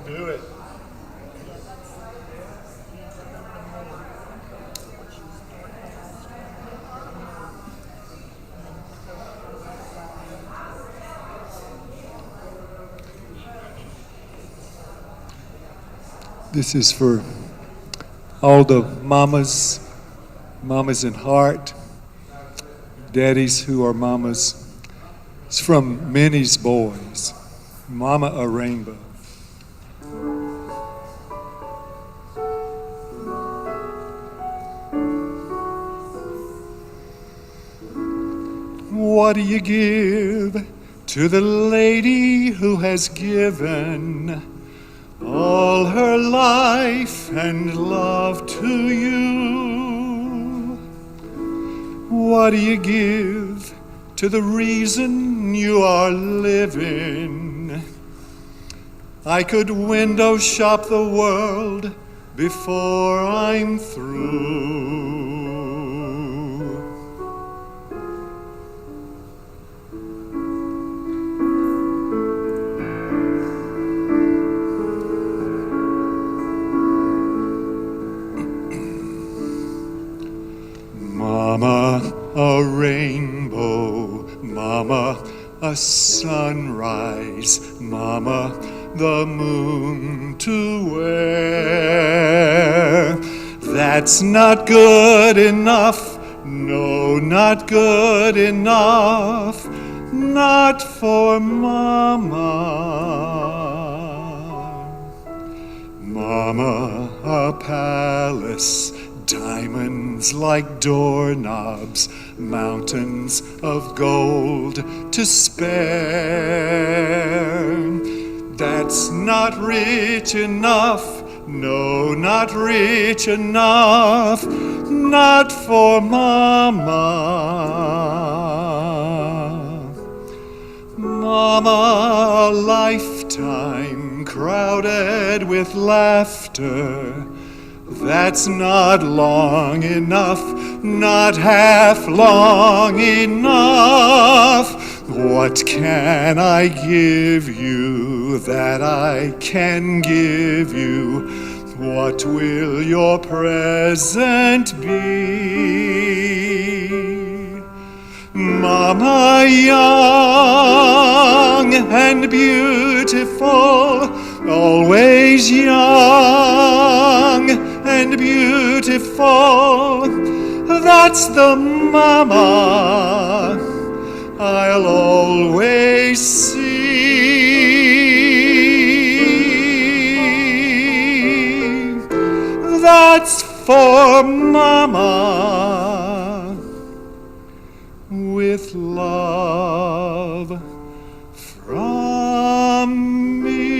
Do it. This is for all the mamas in heart, daddies who are mamas. It's from Minnie's boys, Mama a Rainbow. What do you give to the lady who has given all her life and love to you? What do you give to the reason you are living? I could window shop the world before I'm through. Mama, a rainbow, Mama, a sunrise, Mama, the moon to wear. That's not good enough, no, not good enough, not for Mama. Mama, a palace, diamonds like doorknobs, mountains of gold to spare. That's not rich enough, no, not rich enough, not for Mama. Mama, a lifetime crowded with laughter. That's not long enough, not half long enough. What can I give you that I can give you? What will your present be? Mama, young and beautiful, always young and beautiful, that's the Mama I'll always see. That's for Mama, with love from me.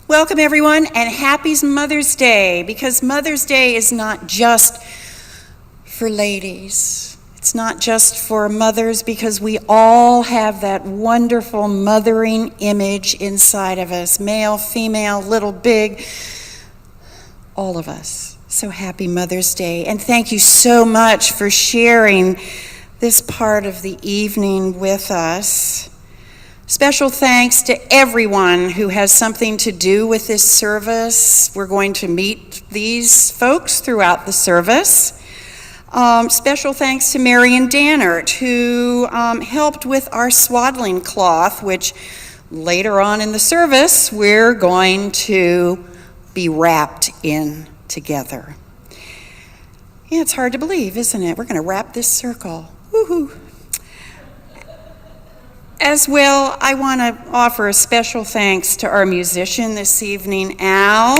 Welcome, everyone, and happy Mother's Day, because Mother's Day is not just for ladies. It's not just for mothers, because we all have that wonderful mothering image inside of us, male, female, little, big, all of us. So happy Mother's Day, and thank you so much for sharing this part of the evening with us. Special thanks to everyone who has something to do with this service. We're going to meet these folks throughout the service. Special thanks to Marion Dannert, who helped with our swaddling cloth, which later on in the service we're going to be wrapped in together. Yeah, it's hard to believe, isn't it? We're going to wrap this circle. Woohoo! As well, I want to offer a special thanks to our musician this evening, Al.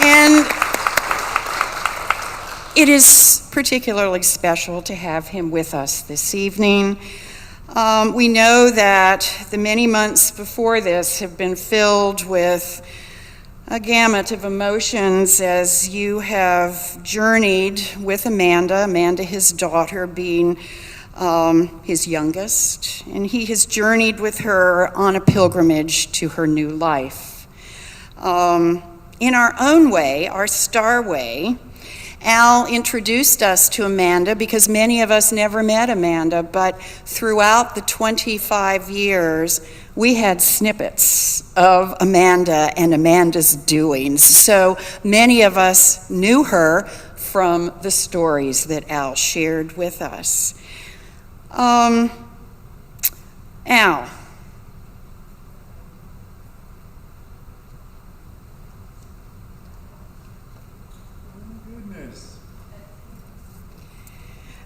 And it is particularly special to have him with us this evening. We know that the many months before this have been filled with a gamut of emotions as you have journeyed with Amanda, his daughter, being his youngest, and he has journeyed with her on a pilgrimage to her new life. In our own way, our star way, Al introduced us to Amanda because many of us never met Amanda, but throughout the 25 years, we had snippets of Amanda and Amanda's doings. So many of us knew her from the stories that Al shared with us. Al.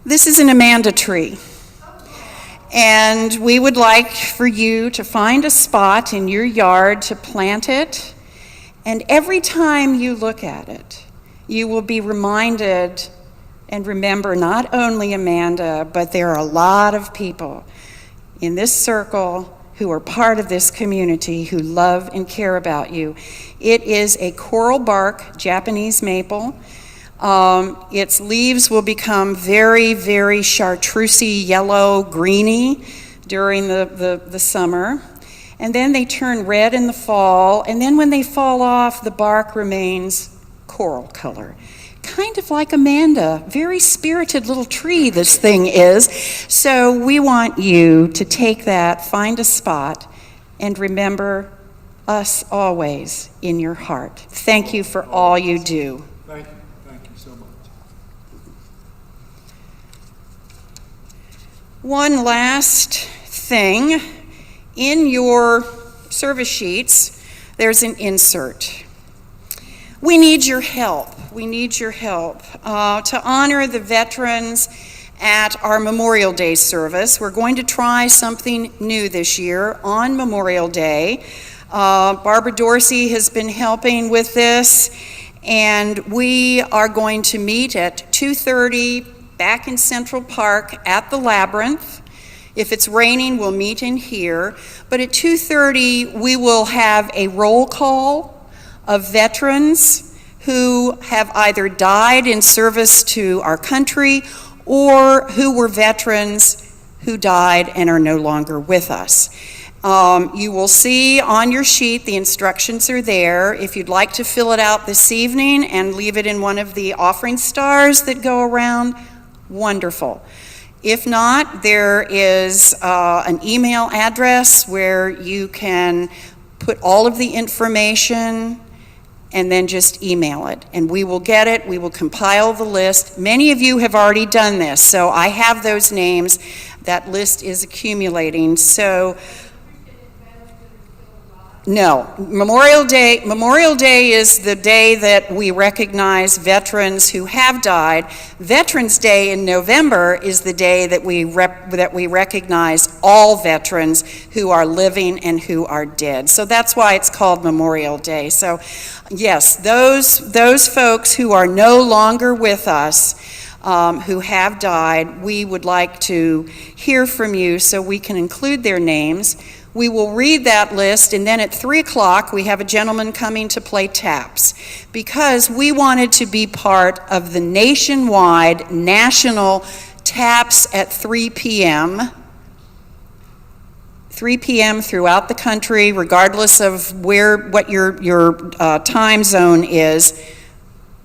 This is an Amanda tree. And we would like for you to find a spot in your yard to plant it. And every time you look at it, you will be reminded and remember not only Amanda, but there are a lot of people in this circle who are part of this community who love and care about you. It is a coral bark Japanese maple. Its leaves will become very, very chartreusey, yellow, greeny during the summer. And then they turn red in the fall. And then when they fall off, the bark remains coral color. Kind of like Amanda, very spirited little tree this thing is. So we want you to take that, find a spot, and remember us always in your heart. Thank you for all you do. Thank you so much. One last thing, in your service sheets, there's an insert. We need your help. We need your help to honor the veterans at our Memorial Day service. We're going to try something new this year on Memorial Day. Barbara Dorsey has been helping with this, and we are going to meet at 2:30 back in Central Park at the Labyrinth. If it's raining, we'll meet in here. But at 2:30, we will have a roll call of veterans who have either died in service to our country or who were veterans who died and are no longer with us. You will see on your sheet, the instructions are there. If you'd like to fill it out this evening and leave it in one of the offering stars that go around, wonderful. If not, there is an email address where you can put all of the information and then just email it. And we will get it, we will compile the list. Many of you have already done this, so I have those names. That list is accumulating. So, no, Memorial Day is the day that we recognize veterans who have died. Veterans Day in November is the day that we recognize all veterans who are living and who are dead. So that's why it's called Memorial Day. So yes, those folks who are no longer with us, who have died, we would like to hear from you so we can include their names. We will read that list, and then at 3 o'clock, we have a gentleman coming to play taps, because we wanted to be part of the nationwide, national taps at 3 p.m. 3 p.m. throughout the country, regardless of what your time zone is.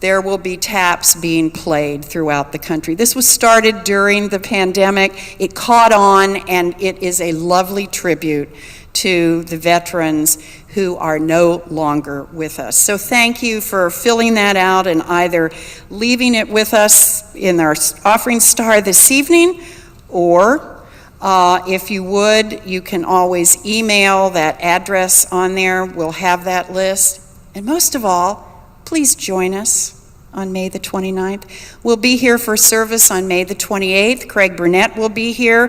There will be taps being played throughout the country. This was started during the pandemic. It caught on, and it is a lovely tribute to the veterans who are no longer with us. So thank you for filling that out and either leaving it with us in our offering star this evening, or if you would, you can always email that address on there. We'll have that list. And most of all, please join us on May the 29th. We'll be here for service on May the 28th. Craig Burnett will be here.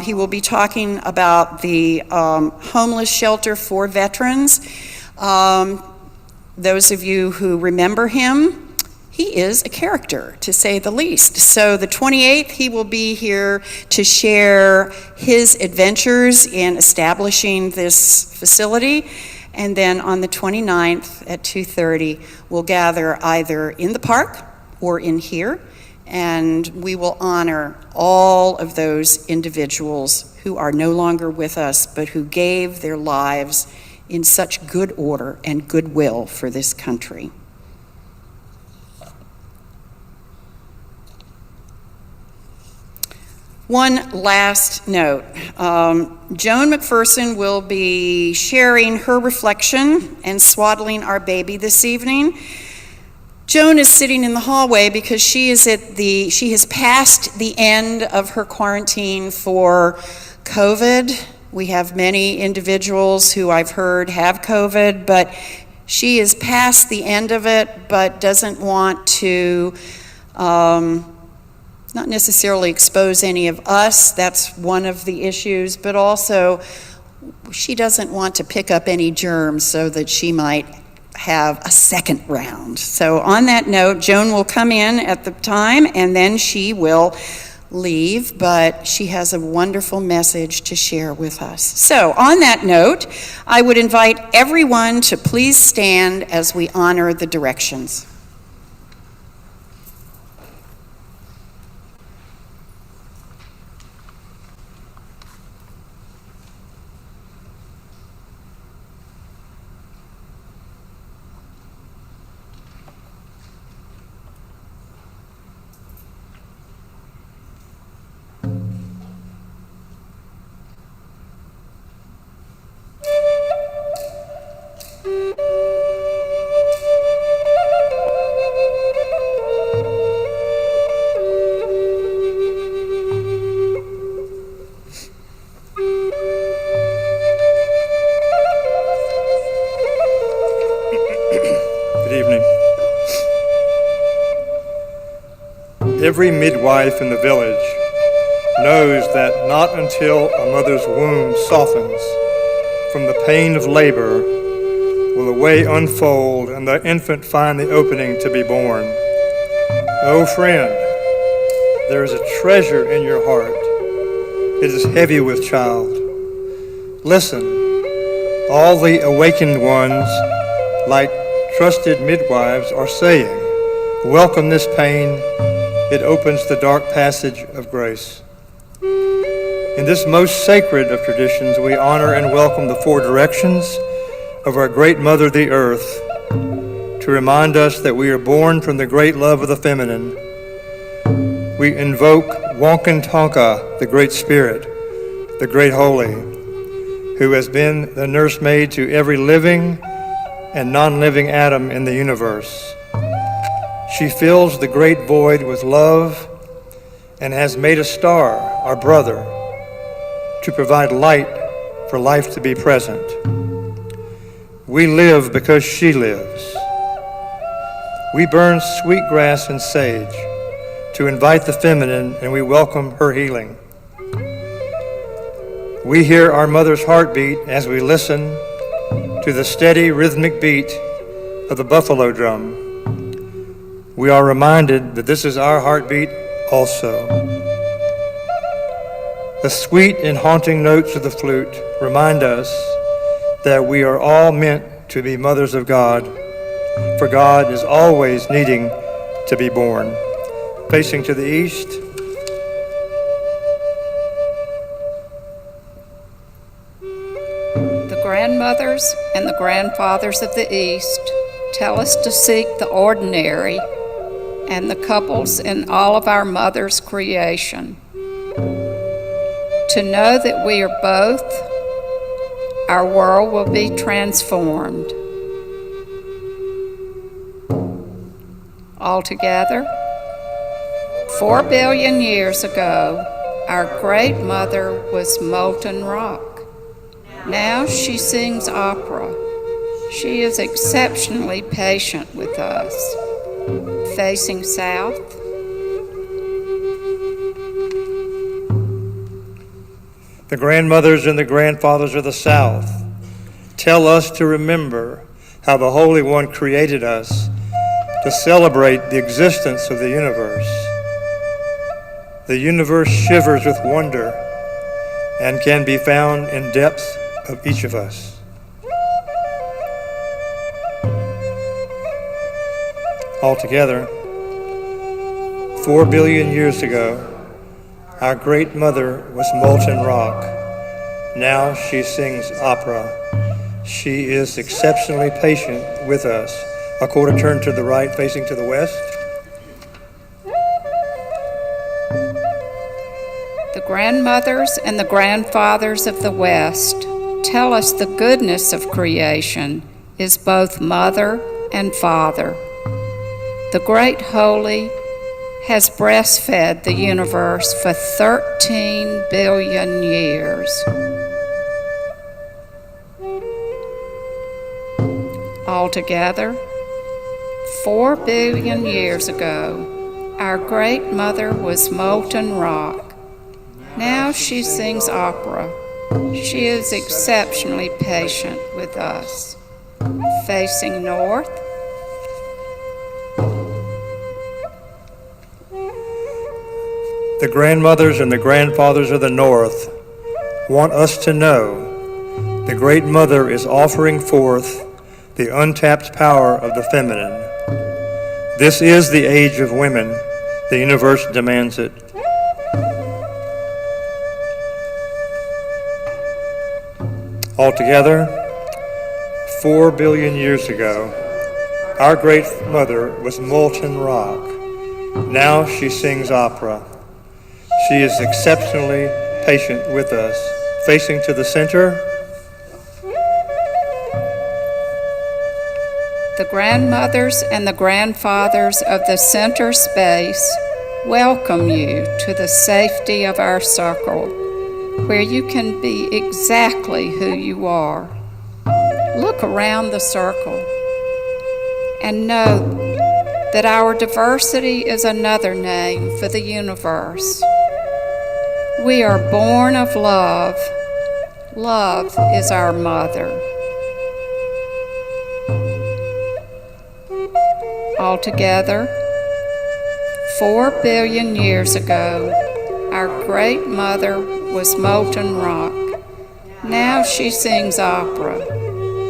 He will be talking about the homeless shelter for veterans. Those of you who remember him, he is a character, to say the least. So the 28th, he will be here to share his adventures in establishing this facility. And then on the 29th at 2:30, we'll gather either in the park or in here, and we will honor all of those individuals who are no longer with us, but who gave their lives in such good order and goodwill for this country. One last note. Joan McPherson will be sharing her reflection and swaddling our baby this evening. Joan is sitting in the hallway because she has passed the end of her quarantine for COVID. We have many individuals who I've heard have COVID, but she is past the end of it, but doesn't want to not necessarily expose any of us. That's one of the issues, but also she doesn't want to pick up any germs so that she might have a second round. So on that note, Joan will come in at the time and then she will leave, but she has a wonderful message to share with us. So on that note, I would invite everyone to please stand as we honor the directions. Every midwife in the village knows that not until a mother's womb softens from the pain of labor will the way unfold and the infant find the opening to be born. Oh friend, there is a treasure in your heart. It is heavy with child. Listen, all the awakened ones, like trusted midwives, are saying, welcome this pain. It opens the dark passage of grace. In this most sacred of traditions, we honor and welcome the four directions of our great mother, the earth, to remind us that we are born from the great love of the feminine. We invoke Wankan Tonka, the great spirit, the great holy, who has been the nursemaid to every living and non-living atom in the universe. She fills the great void with love and has made a star, our brother, to provide light for life to be present. We live because she lives. We burn sweet grass and sage to invite the feminine, and we welcome her healing. We hear our mother's heartbeat as we listen to the steady rhythmic beat of the buffalo drum. We are reminded that this is our heartbeat also. The sweet and haunting notes of the flute remind us that we are all meant to be mothers of God, for God is always needing to be born. Facing to the east, grandmothers and the grandfathers of the East tell us to seek the ordinary and the couples in all of our mother's creation. To know that we are both, our world will be transformed. Altogether, 4 billion years ago, our great mother was molten rock. Now she sings opera. She is exceptionally patient with us. Facing south, The grandmothers and the grandfathers of the South tell us to remember how the Holy One created us to celebrate the existence of the universe. The universe shivers with wonder and can be found in depths of each of us. Altogether, 4 billion years ago, our great mother was molten rock. Now she sings opera. She is exceptionally patient with us. A quarter turn to the right, facing to the west. the grandmothers and the grandfathers of the West tell us the goodness of creation is both mother and father. The Great Holy has breastfed the universe for 13 billion years. Altogether, 4 billion years ago, our great mother was molten rock. Now she sings opera. She is exceptionally patient with us. Facing north, The grandmothers and the grandfathers of the North want us to know the Great Mother is offering forth the untapped power of the feminine. This is the age of women. The universe demands it. Altogether, 4 billion years ago, our Great Mother was molten rock. Now she sings opera. She is exceptionally patient with us. Facing to the center, the grandmothers and the grandfathers of the center space welcome you to the safety of our circle, where you can be exactly who you are. Look around the circle and know that our diversity is another name for the universe. We are born of love. Love is our mother. Altogether, 4 billion years ago, our great mother was molten rock. Now she sings opera.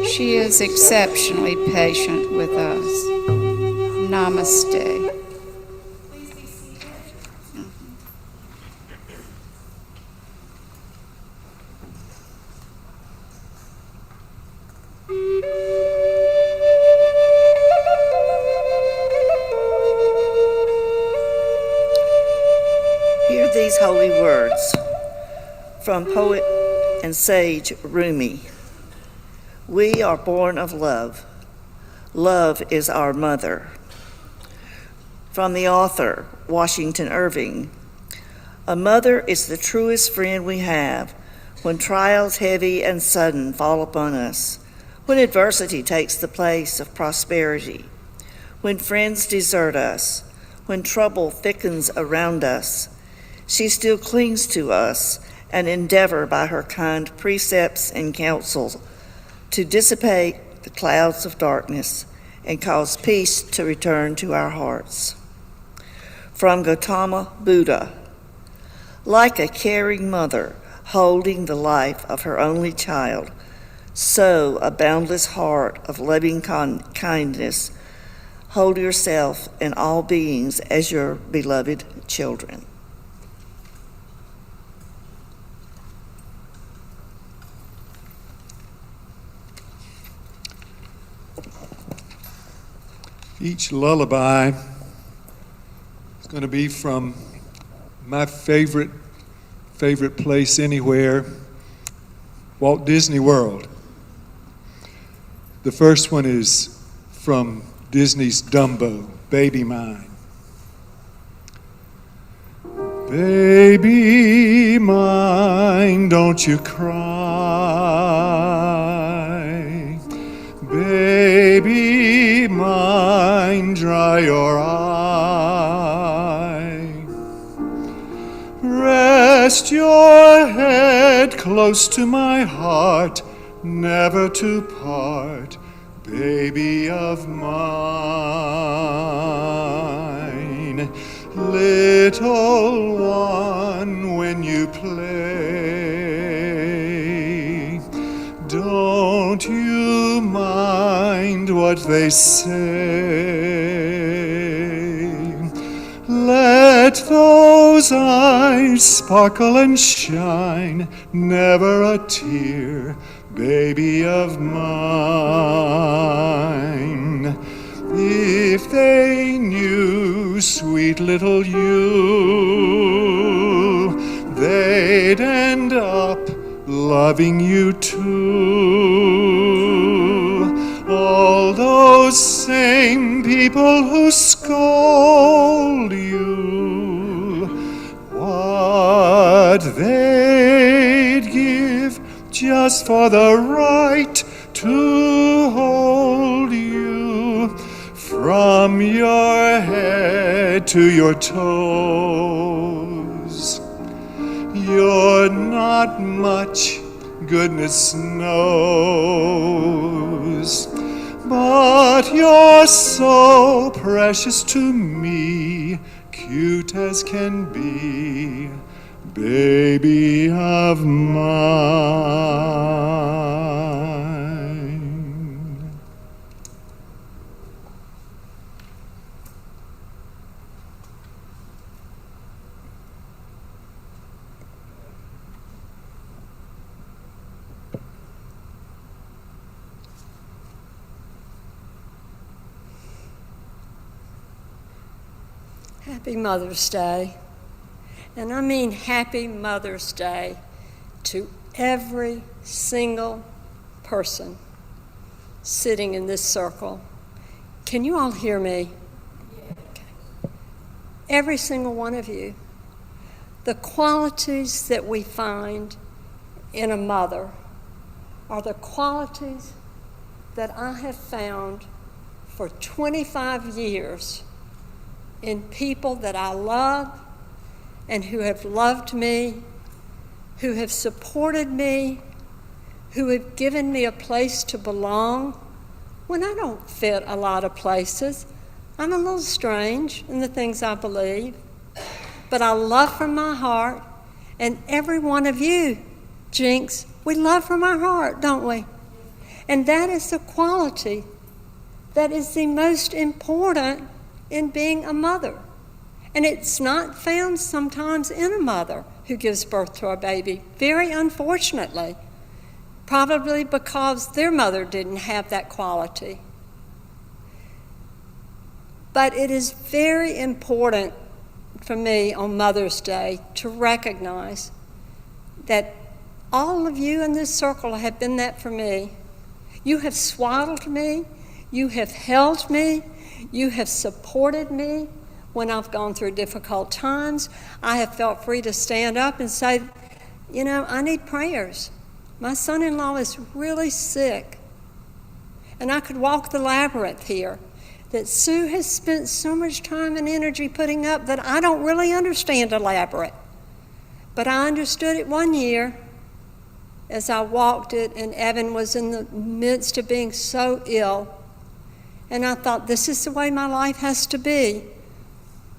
She is exceptionally patient with us. Namaste. Hear these holy words from poet and sage Rumi. We are born of love. Love is our mother. From the author, Washington Irving. A mother is the truest friend we have when trials heavy and sudden fall upon us, when adversity takes the place of prosperity, when friends desert us, when trouble thickens around us. She still clings to us and endeavor by her kind precepts and counsels to dissipate the clouds of darkness and cause peace to return to our hearts. From Gautama Buddha, like a caring mother holding the life of her only child, so a boundless heart of loving kindness, hold yourself and all beings as your beloved children. Each lullaby is going to be from my favorite place anywhere, Walt Disney World. The first one is from Disney's Dumbo, Baby Mine. Baby mine, don't you cry. Baby mine, dry your eye. Rest your head close to my heart, never to part, baby of mine. Little one, when you play, don't you mind what they say. Let those eyes sparkle and shine, never a tear, baby of mine. If they knew, sweet little you, they'd end up loving you too. All those same people who scold you, what they'd give just for the right to hold you from your head to your toes. You're not much, goodness knows, but you're so precious to me, cute as can be, baby of mine. Happy Mother's Day. And I mean happy Mother's Day to every single person sitting in this circle. Can you all hear me? Okay. Every single one of you. The qualities that we find in a mother are the qualities that I have found for 25 years in people that I love and who have loved me, who have supported me, who have given me a place to belong when I don't fit a lot of places. I'm a little strange in the things I believe, but I love from my heart, and every one of you, Jinx, we love from our heart, don't we? And that is the quality that is the most important in being a mother. And it's not found sometimes in a mother who gives birth to a baby, very unfortunately, probably because their mother didn't have that quality. But it is very important for me on Mother's Day to recognize that all of you in this circle have been that for me. You have swaddled me, you have held me, you have supported me when I've gone through difficult times. I have felt free to stand up and say, you know, I need prayers. My son-in-law is really sick. And I could walk the labyrinth here that Sue has spent so much time and energy putting up that I don't really understand a labyrinth. But I understood it one year as I walked it, and Evan was in the midst of being so ill. And I thought, this is the way my life has to be.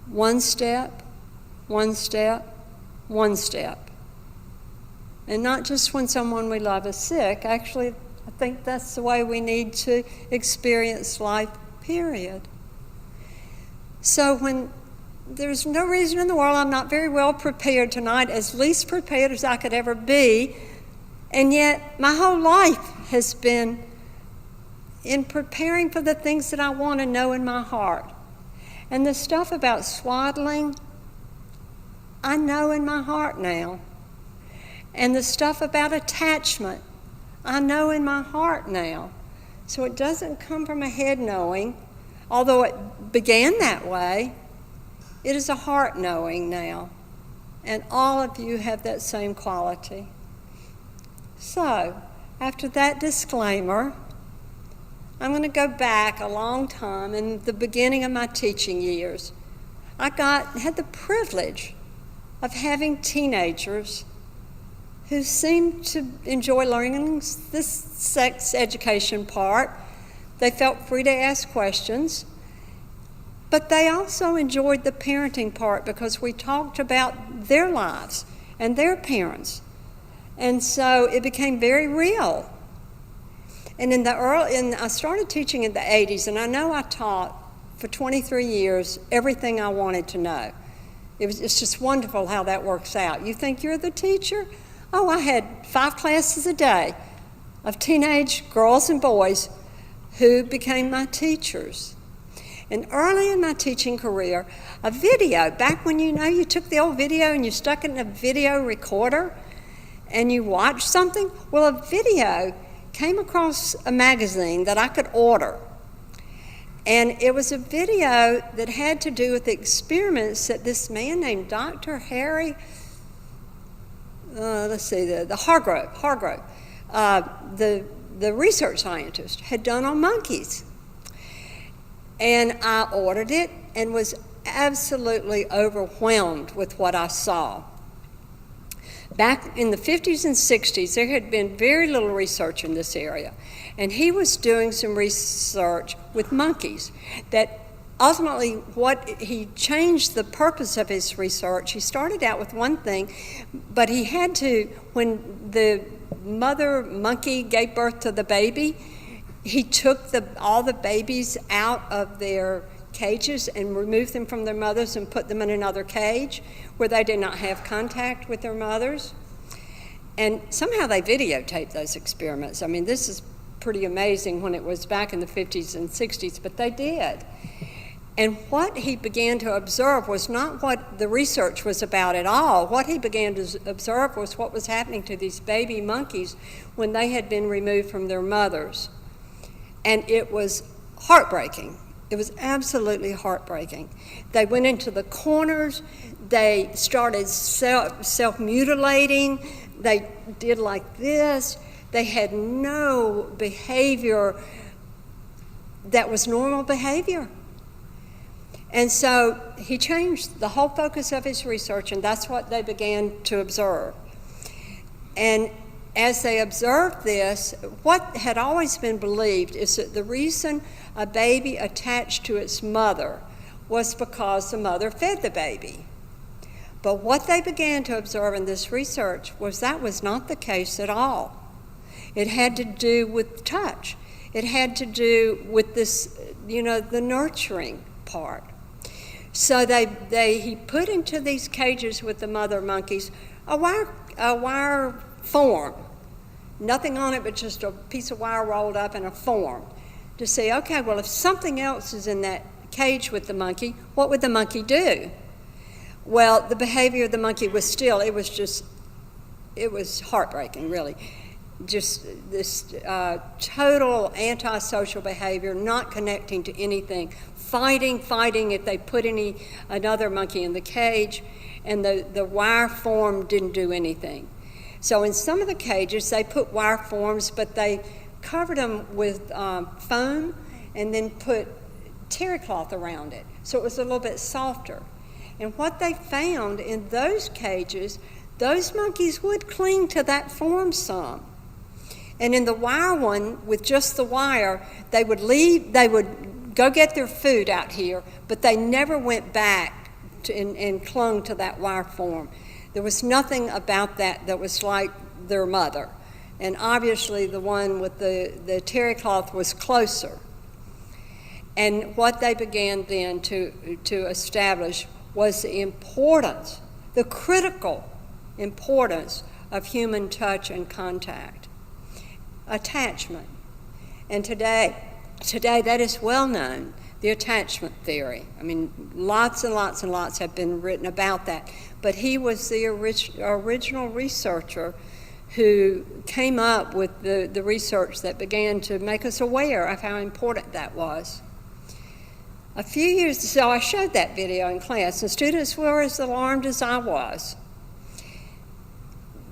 One step, one step, one step. And not just when someone we love is sick. Actually, I think that's the way we need to experience life, period. So when there's no reason in the world, I'm not very well prepared tonight, as least prepared as I could ever be. And yet, my whole life has been in preparing for the things that I want to know in my heart. And the stuff about swaddling, I know in my heart now. And the stuff about attachment, I know in my heart now. So it doesn't come from a head knowing, although it began that way. It is a heart knowing now. And all of you have that same quality. So, after that disclaimer, I'm going to go back a long time in the beginning of my teaching years. I had the privilege of having teenagers who seemed to enjoy learning this sex education part. They felt free to ask questions, but they also enjoyed the parenting part because we talked about their lives and their parents. And so it became very real. And I started teaching in the 80s, and I know I taught for 23 years everything I wanted to know. It's just wonderful how that works out. You think you're the teacher? Oh, I had 5 classes a day of teenage girls and boys who became my teachers. And early in my teaching career, a video, back when you took the old video and you stuck it in a video recorder and you watched something, well, a video came across a magazine that I could order. And it was a video that had to do with the experiments that this man named Dr. Harry, the Hargrove, the research scientist, had done on monkeys. And I ordered it and was absolutely overwhelmed with what I saw. Back in the 50s and 60s, there had been very little research in this area. And he was doing some research with monkeys that ultimately he changed the purpose of his research. He started out with one thing, but he had to, when the mother monkey gave birth to the baby, he took all the babies out of their cages and removed them from their mothers and put them in another cage where they did not have contact with their mothers. And somehow they videotaped those experiments. I mean, this is pretty amazing when it was back in the 50s and 60s, but they did. And what he began to observe was not what the research was about at all. What he began to observe was what was happening to these baby monkeys when they had been removed from their mothers. And it was heartbreaking. It was absolutely heartbreaking. They went into the corners. They started self-mutilating. They did like this. They had no behavior that was normal behavior. And so he changed the whole focus of his research, and that's what they began to observe. And as they observed this, what had always been believed is that the reason a baby attached to its mother was because the mother fed the baby. But what they began to observe in this research was that was not the case at all. It had to do with touch. It had to do with this, the nurturing part. So he put into these cages with the mother monkeys a wire form, nothing on it but just a piece of wire rolled up in a form, to say, okay, well, if something else is in that cage with the monkey, what would the monkey do? Well, the behavior of the monkey was it was heartbreaking, really. Just this total antisocial behavior, not connecting to anything, fighting if they put another monkey in the cage, and the wire form didn't do anything. So in some of the cages, they put wire forms, but they covered them with foam and then put terry cloth around it, so it was a little bit softer. And what they found in those cages, those monkeys would cling to that form some. And in the wire one, with just the wire, they would go get their food out here, but they never went back and clung to that wire form. There was nothing about that was like their mother. And obviously the one with the terry cloth was closer. And what they began then to establish was the critical importance of human touch and contact, attachment. And today, Today, that is well known, the attachment theory. I mean, lots and lots and lots have been written about that. But he was the original researcher who came up with the research that began to make us aware of how important that was. A few years ago, I showed that video in class, and students were as alarmed as I was.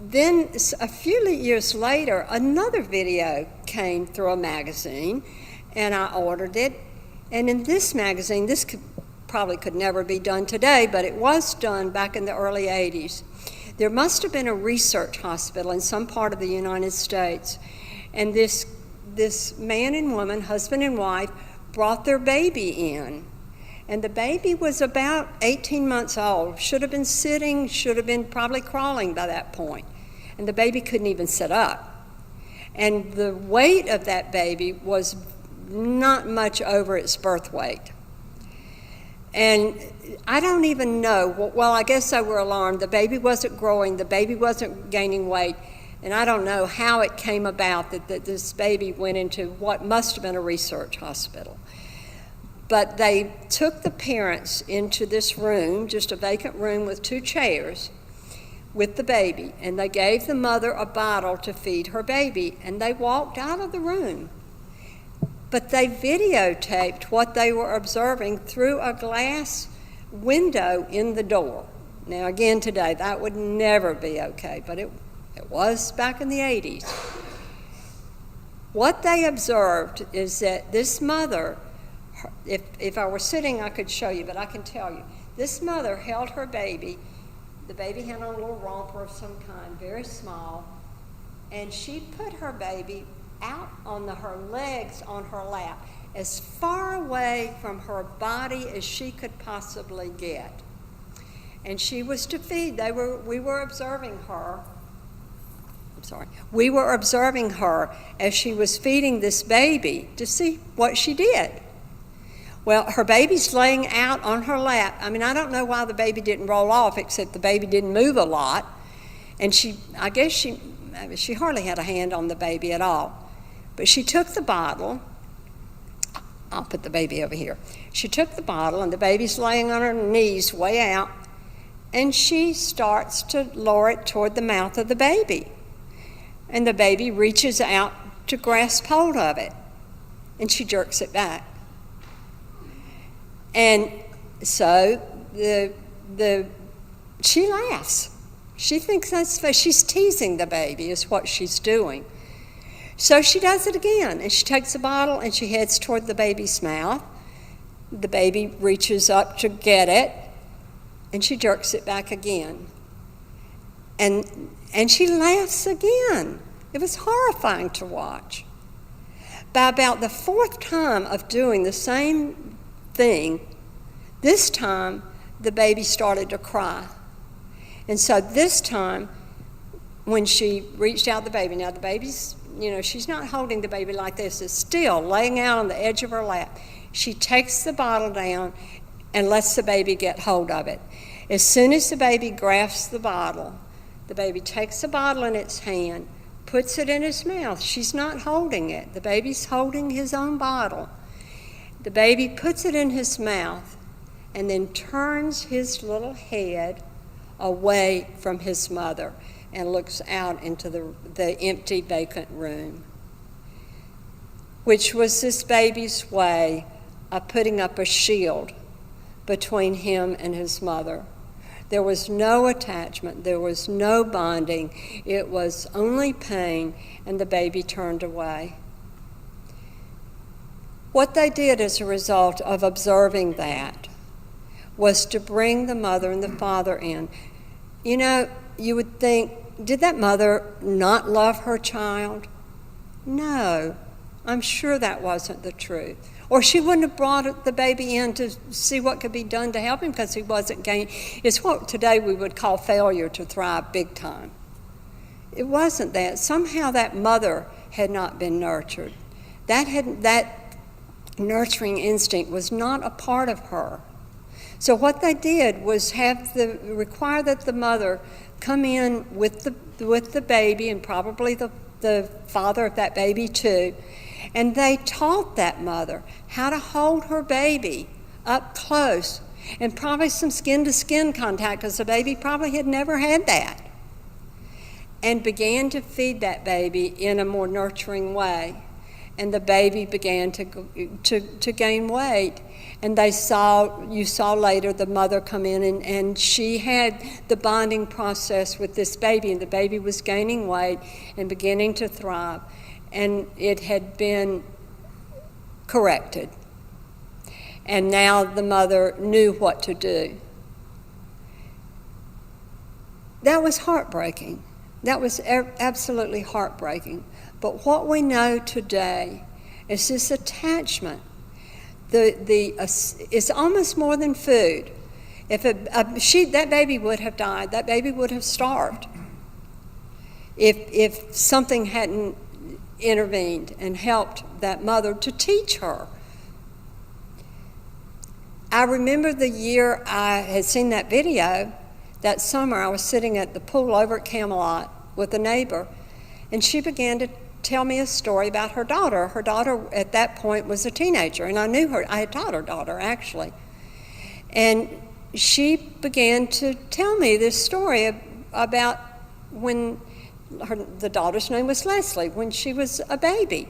Then, a few years later, another video came through a magazine, and I ordered it. And in this magazine, this probably could never be done today, but it was done back in the early 80s. There must have been a research hospital in some part of the United States, and this man and woman, husband and wife, brought their baby in. And the baby was about 18 months old, should have been sitting, should have been probably crawling by that point. And the baby couldn't even sit up. And the weight of that baby was not much over its birth weight. And I don't even know, well, I guess they were alarmed. The baby wasn't growing, the baby wasn't gaining weight, and I don't know how it came about that this baby went into what must have been a research hospital. But they took the parents into this room, just a vacant room with 2 chairs, with the baby, and they gave the mother a bottle to feed her baby, and they walked out of the room. But they videotaped what they were observing through a glass window in the door. Now, again, today, that would never be okay, but it was back in the 80s. What they observed is that this mother, if I were sitting, I could show you, but I can tell you, this mother held her baby. The baby had on a little romper of some kind, very small, and she put her baby out on her legs on her lap, as far away from her body as she could possibly get. And she was to feed. We were observing her. We were observing her as she was feeding this baby to see what she did. Well, her baby's laying out on her lap. I mean, I don't know why the baby didn't roll off, except the baby didn't move a lot. And I guess she hardly had a hand on the baby at all. But she took the bottle. I'll put the baby over here. She took the bottle, and the baby's laying on her knees way out, and she starts to lower it toward the mouth of the baby. And the baby reaches out to grasp hold of it, and she jerks it back. And so she laughs. She thinks she's teasing the baby is what she's doing. So she does it again, and she takes the bottle and she heads toward the baby's mouth. The baby reaches up to get it, and she jerks it back again. And she laughs again. It was horrifying to watch. By about the 4th time of doing the same thing, this time the baby started to cry. And so this time, when she reached out the baby, now the baby's, she's not holding the baby like this, it's still laying out on the edge of her lap. She takes the bottle down and lets the baby get hold of it. As soon as the baby grasps the baby takes the bottle in its hand, puts it in his mouth. She's not holding it. The baby's holding his own bottle. The baby puts it in his mouth and then turns his little head away from his mother and looks out into the empty, vacant room, which was this baby's way of putting up a shield between him and his mother. There was no attachment, there was no bonding, it was only pain, and the baby turned away. What they did as a result of observing that was to bring the mother and the father in. You would think, did that mother not love her child? No, I'm sure that wasn't the truth. Or she wouldn't have brought the baby in to see what could be done to help him because he wasn't gaining. It's what today we would call failure to thrive big time. It wasn't that. Somehow that mother had not been nurtured. That nurturing instinct was not a part of her. So what they did was require that the mother come in with the baby, and probably the father of that baby too, And they taught that mother how to hold her baby up close, and probably some skin-to-skin contact, because the baby probably had never had that, and began to feed that baby in a more nurturing way. And the baby began to gain weight. And you saw later the mother come in, and she had the bonding process with this baby, and the baby was gaining weight and beginning to thrive. And it had been corrected. And now the mother knew what to do. That was heartbreaking. That was absolutely heartbreaking. But what we know today is this attachment. It's almost more than food. If that baby would have died, that baby would have starved if something hadn't intervened and helped that mother to teach her. I remember the year I had seen that video. That summer I was sitting at the pool over at Camelot with a neighbor, and she began to tell me a story about her daughter. Her daughter at that point was a teenager, and I knew her. I had taught her daughter, actually. And she began to tell me this story about when the daughter's name was Leslie, when she was a baby.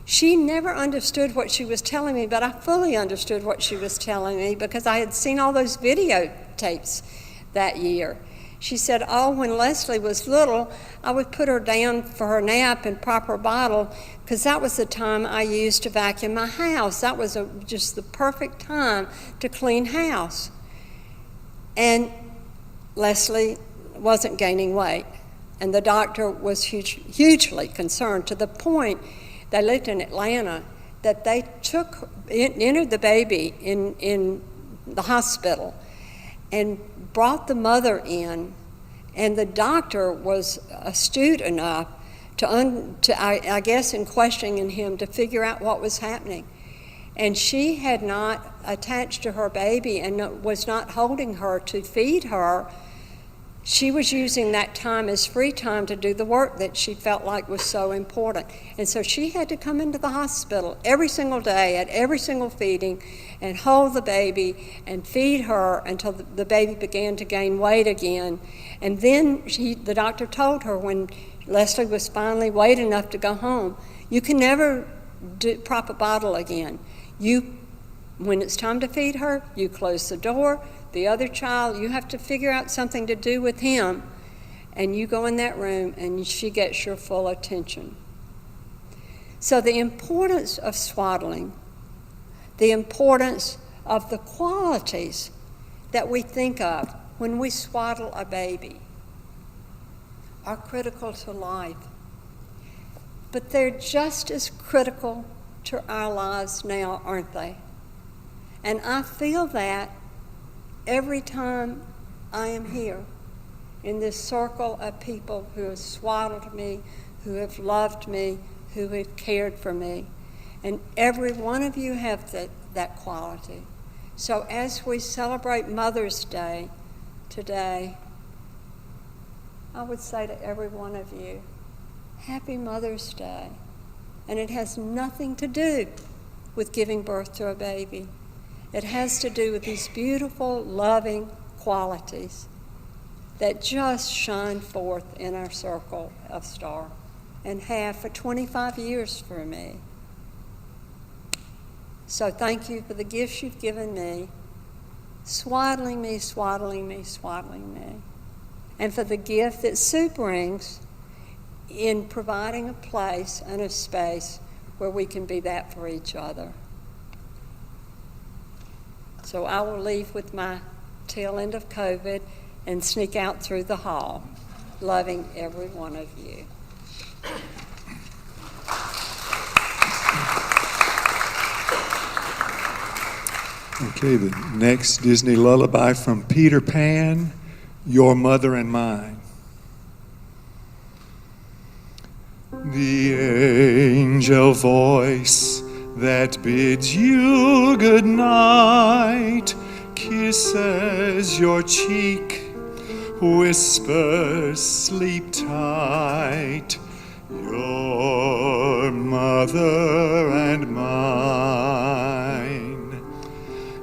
She never understood what she was telling me, but I fully understood what she was telling me because I had seen all those videotapes that year. She said, when Leslie was little, I would put her down for her nap and prop her bottle, because that was the time I used to vacuum my house. That was just the perfect time to clean house. And Leslie wasn't gaining weight, and the doctor was hugely concerned, to the point they lived in Atlanta, that they entered the baby in the hospital and brought the mother in, and the doctor was astute enough to I guess in questioning him, to figure out what was happening. And she had not attached to her baby and was not holding her to feed her. She was using that time as free time to do the work that she felt like was so important. And so she had to come into the hospital every single day at every single feeding and hold the baby and feed her until the baby began to gain weight again. And then the doctor told her, when Leslie was finally weighed enough to go home, you can never prop a bottle again. When it's time to feed her, you close the door. The other child, you have to figure out something to do with him, and you go in that room and she gets your full attention. So the importance of swaddling, the importance of the qualities that we think of when we swaddle a baby are critical to life. But they're just as critical to our lives now, aren't they? And I feel that every time I am here in this circle of people who have swaddled me, who have loved me, who have cared for me. And every one of you have that quality. So as we celebrate Mother's Day today, I would say to every one of you, Happy Mother's Day. And it has nothing to do with giving birth to a baby. It has to do with these beautiful, loving qualities that just shine forth in our circle of Star, and have for 25 years for me. So thank you for the gifts you've given me, swaddling me, swaddling me, swaddling me, and for the gift that Sue brings in providing a place and a space where we can be that for each other. So I will leave with my tail end of COVID and sneak out through the hall, loving every one of you. Okay, the next Disney lullaby from Peter Pan, Your Mother and Mine. The angel voice that bids you good night kisses your cheek, whispers sleep tight. Your mother mother and mine.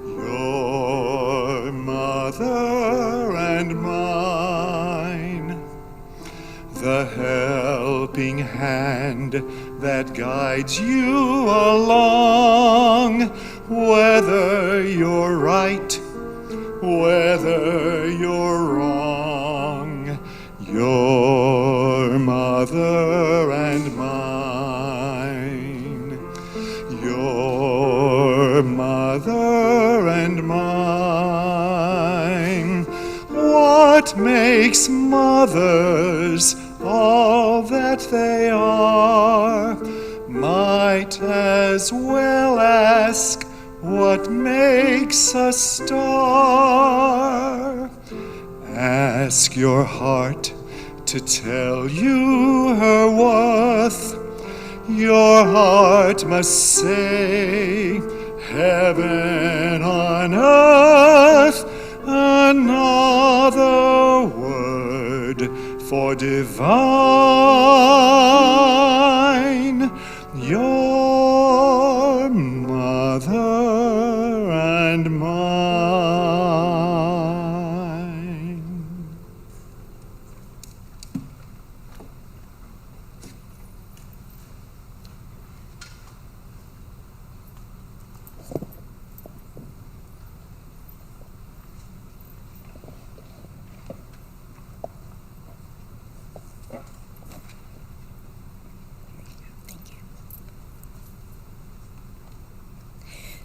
Your mother and mine. The helping hand that guides you along, whether you're right, whether you're wrong. Your mother and mine. Your mother and mine. What makes mothers all that they are? Might as well ask, what makes a star? Ask your heart to tell you her worth. Your heart must say, heaven on earth. Another word for divine. Your mother and mine.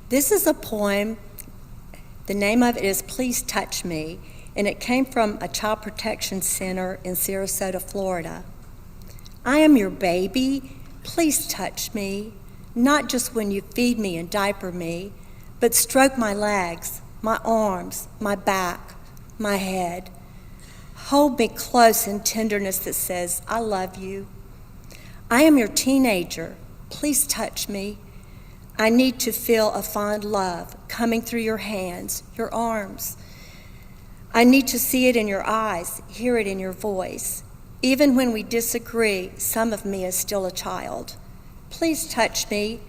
This is a poem. The name of it is Please Touch Me, and it came from a child protection center in Sarasota, Florida. I am your baby. Please touch me, not just when you feed me and diaper me, but stroke my legs, my arms, my back, my head. Hold me close in tenderness that says, I love you. I am your teenager. Please touch me. I need to feel a fond love coming through your hands, your arms. I need to see it in your eyes, hear it in your voice. Even when we disagree, some of me is still a child. Please touch me.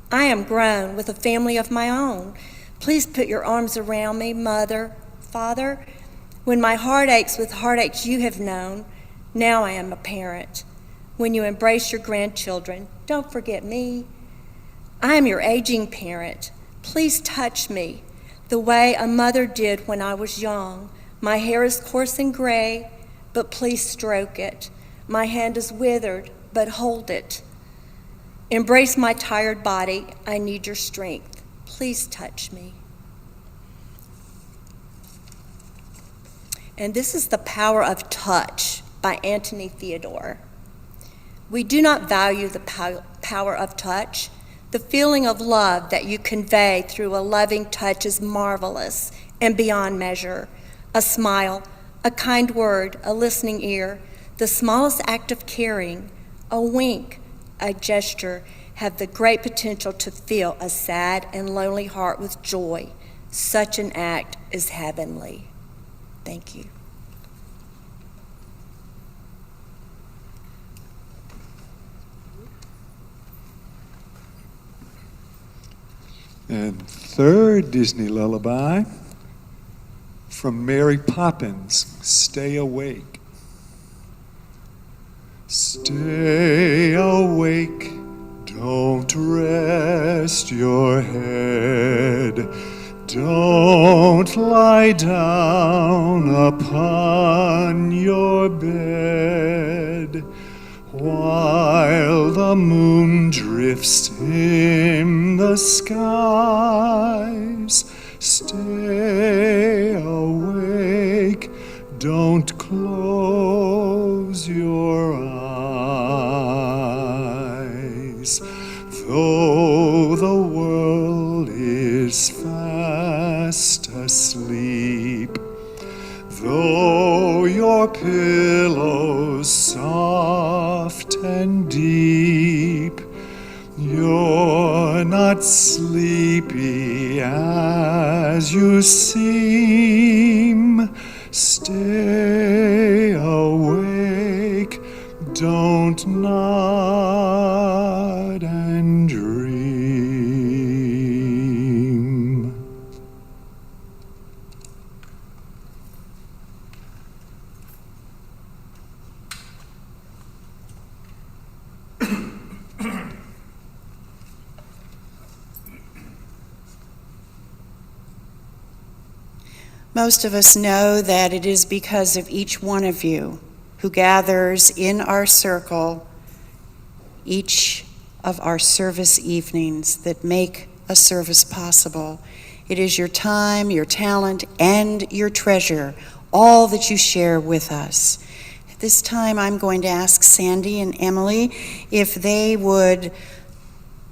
I am grown with a family of my own. Please put your arms around me, Mother, Father. When my heart aches with heartaches you have known, now I am a parent. When you embrace your grandchildren, don't forget me. I am your aging parent. Please touch me the way a mother did when I was young. My hair is coarse and gray, but please stroke it. My hand is withered, but hold it. Embrace my tired body. I need your strength. Please touch me. And this is The Power of Touch by Anthony Theodore. We do not value the power of touch. The feeling of love that you convey through a loving touch is marvelous and beyond measure. A smile, a kind word, a listening ear, the smallest act of caring, a wink, a gesture, have the great potential to fill a sad and lonely heart with joy. Such an act is heavenly. Thank you. And third Disney lullaby from Mary Poppins, Stay Awake. Stay awake, don't rest your head. Don't lie down upon your bed while the moon drifts in the skies. Stay awake, don't close your eyes. Though the world is fast asleep, though your pillow's soft and deep, you're not sleepy as you seem. Stay awake, don't nod bud and dream. Most of us know that it is because of each one of you who gathers in our circle each of our service evenings that make a service possible. It is your time, your talent, and your treasure, all that you share with us. At this time, I'm going to ask Sandy and Emily if they would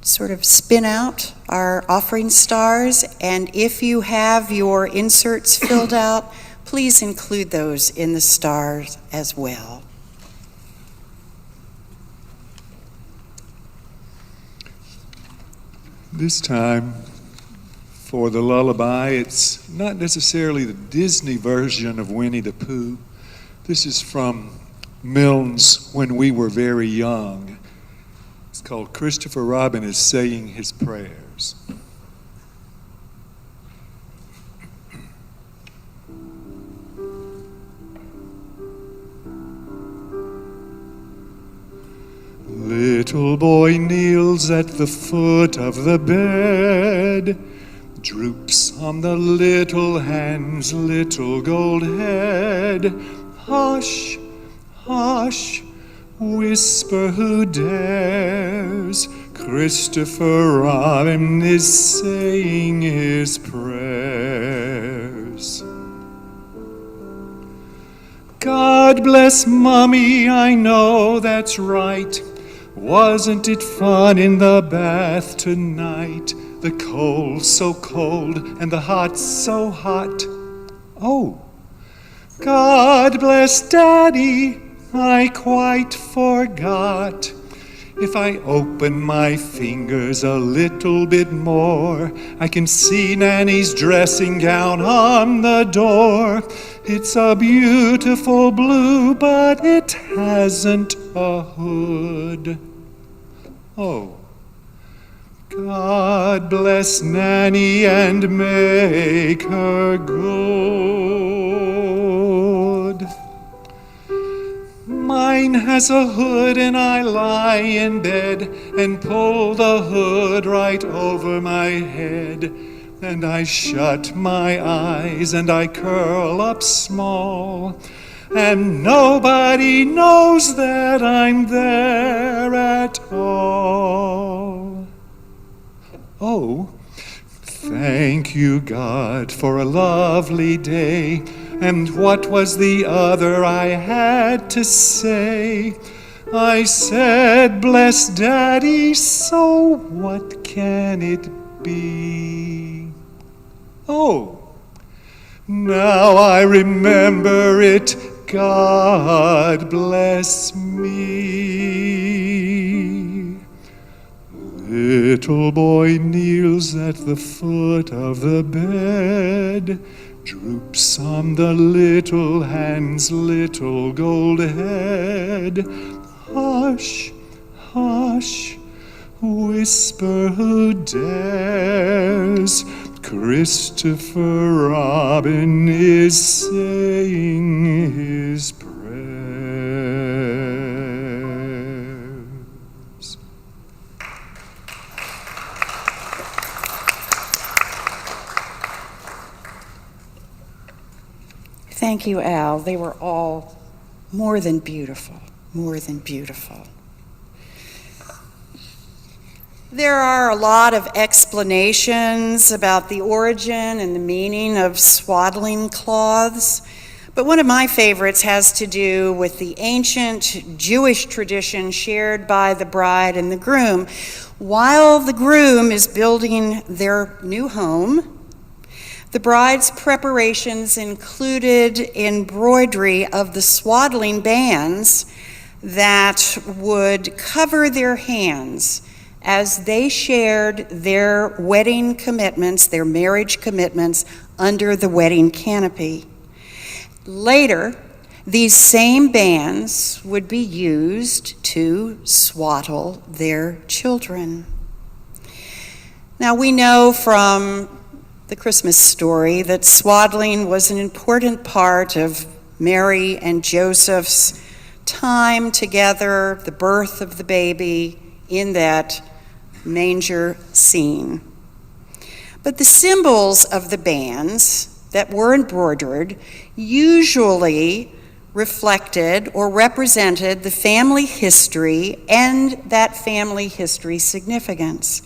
sort of spin out our offering stars, and if you have your inserts filled out, please include those in the stars as well. This time, for the lullaby, it's not necessarily the Disney version of Winnie the Pooh. This is from Milne's When We Were Very Young. It's called Christopher Robin is Saying His Prayers. Little boy kneels at the foot of the bed, droops on the little hand's little gold head. Hush, hush, whisper who dares, Christopher Robin is saying his prayers. God bless Mommy, I know that's right. Wasn't it fun in the bath tonight? The cold so cold and the hot so hot. Oh, God bless Daddy, I quite forgot. If I open my fingers a little bit more, I can see Nanny's dressing gown on the door. It's a beautiful blue, but it hasn't a hood. Oh, God bless Nanny and make her good. Mine has a hood and I lie in bed and pull the hood right over my head. And I shut my eyes and I curl up small. And nobody knows that I'm there at all. Oh, thank you, God, for a lovely day. And what was the other I had to say? I said, bless Daddy, so what can it be? Oh, now I remember it. God bless me. Little boy kneels at the foot of the bed, droops on the little hand's little gold head. Hush, hush, whisper who dares, Christopher Robin is saying his prayers. Thank you, Al. They were all more than beautiful, more than beautiful. There are a lot of explanations about the origin and the meaning of swaddling cloths, but one of my favorites has to do with the ancient Jewish tradition shared by the bride and the groom. While the groom is building their new home, the bride's preparations included embroidery of the swaddling bands that would cover their hands as they shared their wedding commitments, their marriage commitments, under the wedding canopy. Later, these same bands would be used to swaddle their children. Now, we know from the Christmas story that swaddling was an important part of Mary and Joseph's time together, the birth of the baby in that manger scene. But the symbols of the bands that were embroidered usually reflected or represented the family history and that family history significance.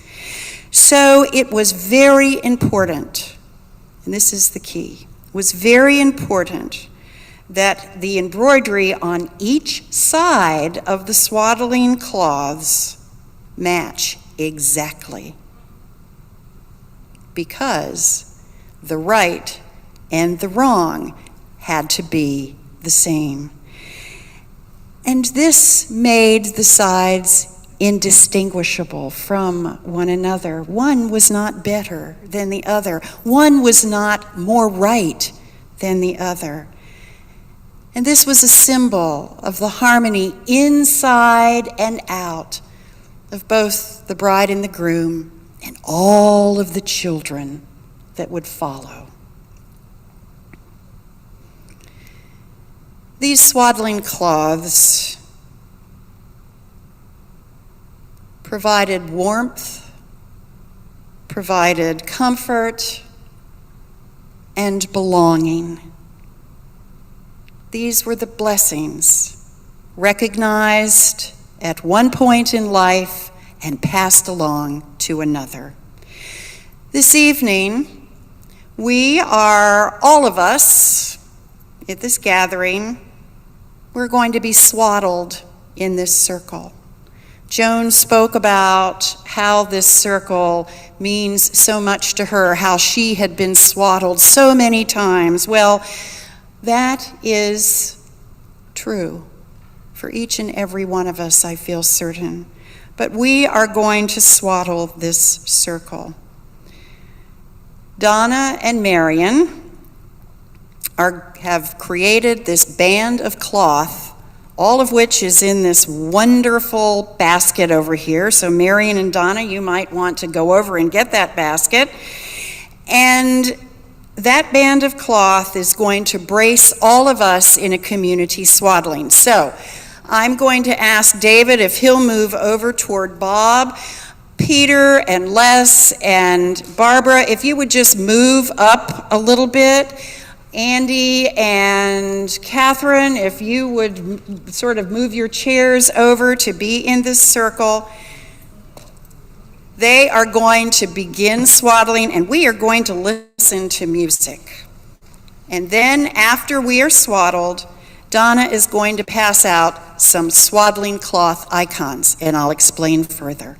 So it was very important, and this is the key, was very important that the embroidery on each side of the swaddling cloths match exactly, because the right and the wrong had to be the same. And this made the sides indistinguishable from one another. One was not better than the other. One was not more right than the other. And this was a symbol of the harmony inside and out of both the bride and the groom and all of the children that would follow. These swaddling cloths provided warmth, provided comfort, and belonging. These were the blessings recognized at one point in life and passed along to another. This evening, we are, all of us at this gathering, we're going to be swaddled in this circle. Joan spoke about how this circle means so much to her, how she had been swaddled so many times. Well, that is true for each and every one of us, I feel certain. But we are going to swaddle this circle. Donna and Marion have created this band of cloth, all of which is in this wonderful basket over here. So Marion and Donna, you might want to go over and get that basket. And that band of cloth is going to brace all of us in a community swaddling. So I'm going to ask David if he'll move over toward Bob, Peter and Les and Barbara, if you would just move up a little bit. Andy and Catherine, if you would sort of move your chairs over to be in this circle. They are going to begin swaddling, and we are going to listen to music. And then after we are swaddled, Donna is going to pass out some swaddling cloth icons, and I'll explain further.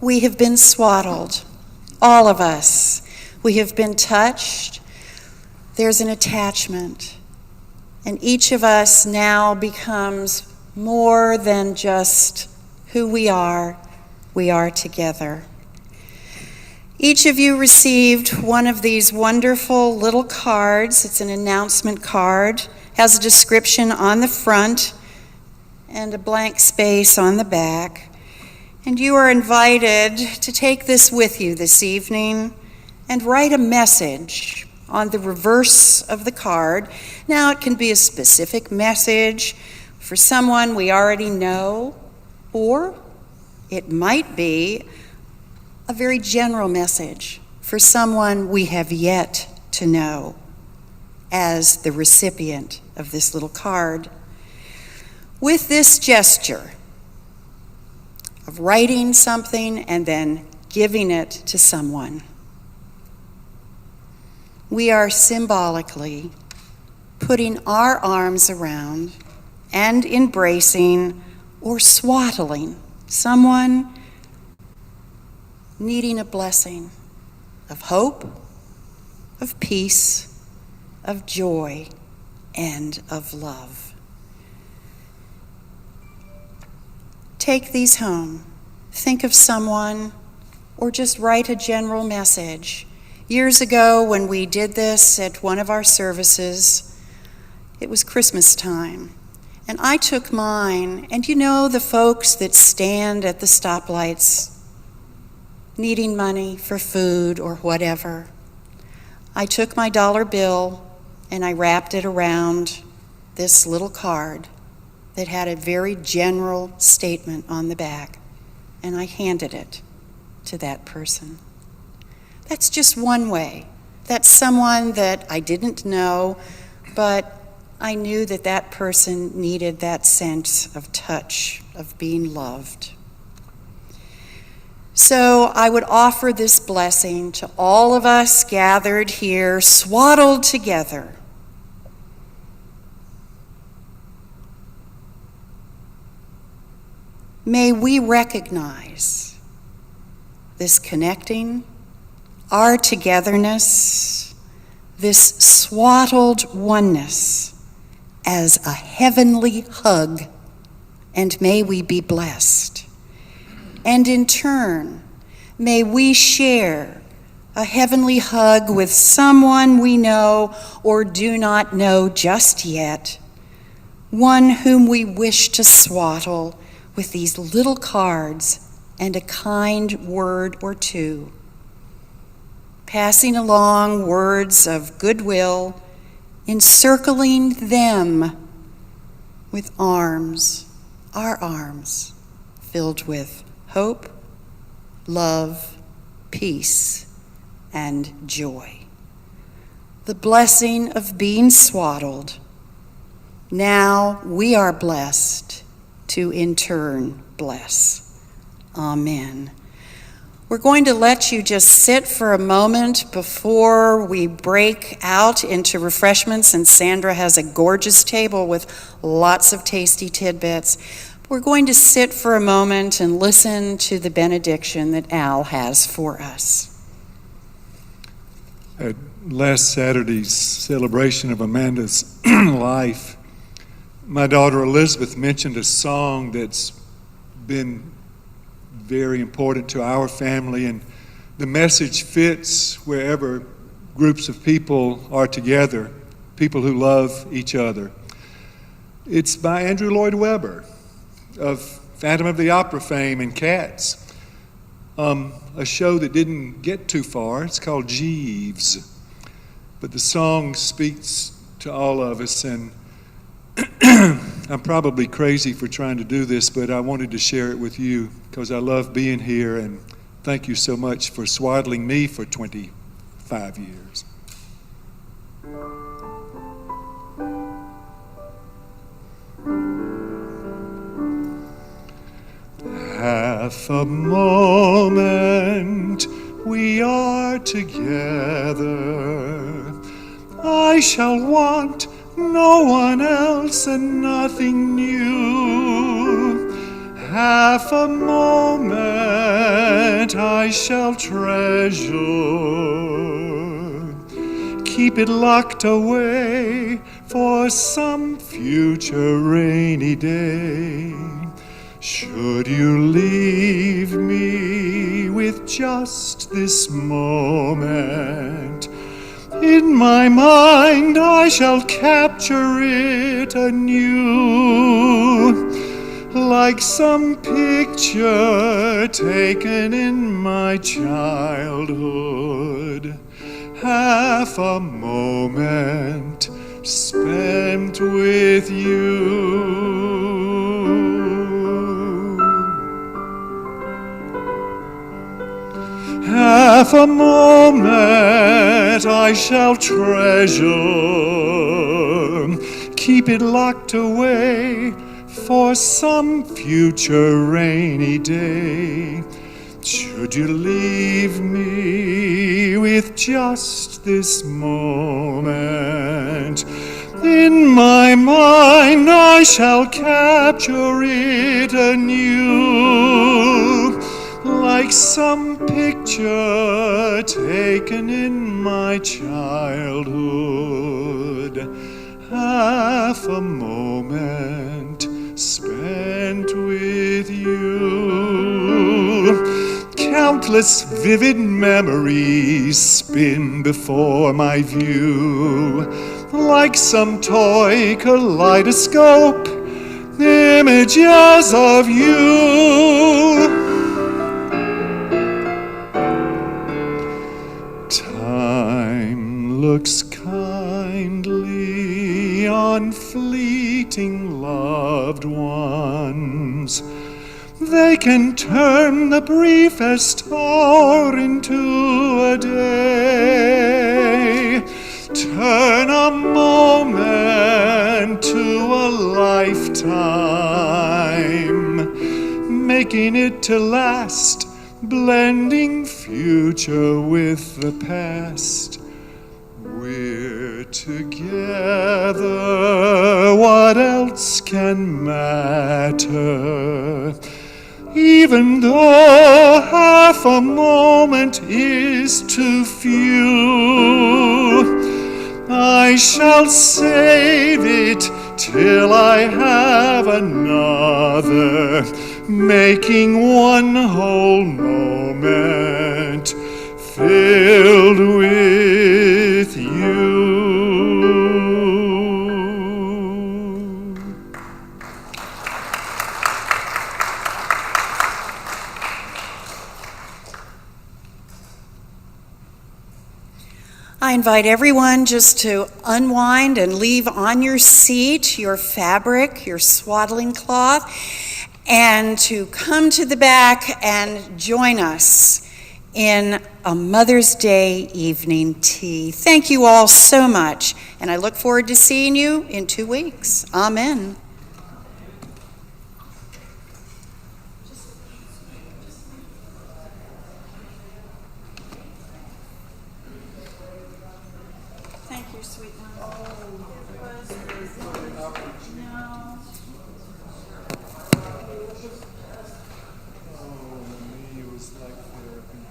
We have been swaddled, all of us. We have been touched. There's an attachment. And each of us now becomes more than just who we are together. Each of you received one of these wonderful little cards. It's an announcement card, has a description on the front and a blank space on the back. And you are invited to take this with you this evening and write a message on the reverse of the card. Now, it can be a specific message for someone we already know, or it might be a very general message for someone we have yet to know as the recipient of this little card. With this gesture of writing something and then giving it to someone, we are symbolically putting our arms around and embracing or swaddling someone needing a blessing of hope, of peace, of joy, and of love. Take these home. Think of someone, or just write a general message. Years ago, when we did this at one of our services, it was Christmas time, and I took mine, and you know the folks that stand at the stoplights needing money for food or whatever. I took my dollar bill and I wrapped it around this little card that had a very general statement on the back, and I handed it to that person. That's just one way. That's someone that I didn't know, but I knew that that person needed that sense of touch, of being loved. So I would offer this blessing to all of us gathered here, swaddled together. May we recognize this connecting, our togetherness, this swaddled oneness as a heavenly hug, and may we be blessed. And in turn, may we share a heavenly hug with someone we know or do not know just yet, one whom we wish to swaddle with these little cards and a kind word or two, passing along words of goodwill, encircling them with arms, our arms, filled with hope, love, peace, and joy. The blessing of being swaddled. Now we are blessed to in turn bless. Amen. We're going to let you just sit for a moment before we break out into refreshments, and Sandra has a gorgeous table with lots of tasty tidbits. We're going to sit for a moment and listen to the benediction that Al has for us. At last Saturday's celebration of Amanda's life, my daughter Elizabeth mentioned a song that's been very important to our family, and the message fits wherever groups of people are together, people who love each other. It's by Andrew Lloyd Webber of Phantom of the Opera fame and Cats, a show that didn't get too far. It's called Jeeves, but the song speaks to all of us, and I'm probably crazy for trying to do this, but I wanted to share it with you because I love being here, and thank you so much for swaddling me for 25 years. Half a moment we are together. I shall want no one else and nothing new. half a moment I shall treasure. Keep it locked away for some future rainy day. Should you leave me with just this moment, in my mind I shall capture it anew, like some picture taken in my childhood. Half a moment spent with you. Half a moment I shall treasure, keep it locked away for some future rainy day. Should you leave me with just this moment, in my mind I shall capture it anew, like some picture taken in my childhood. Half a moment spent with you. Countless vivid memories spin before my view, like some toy kaleidoscope, images of you. Time looks kindly on fleeting loved ones. They can turn the briefest hour into a day, turn a moment to a lifetime, making it to last, blending future with the past. We're together, what else can matter? Even though half a moment is too few, I shall save it till I have another, making one whole moment filled with you. I invite everyone just to unwind and leave on your seat your fabric, your swaddling cloth, and to come to the back and join us in a Mother's Day evening tea. Thank you all so much, and I look forward to seeing you in 2 weeks. Amen. Thank you, sweet mom. It was like therapy.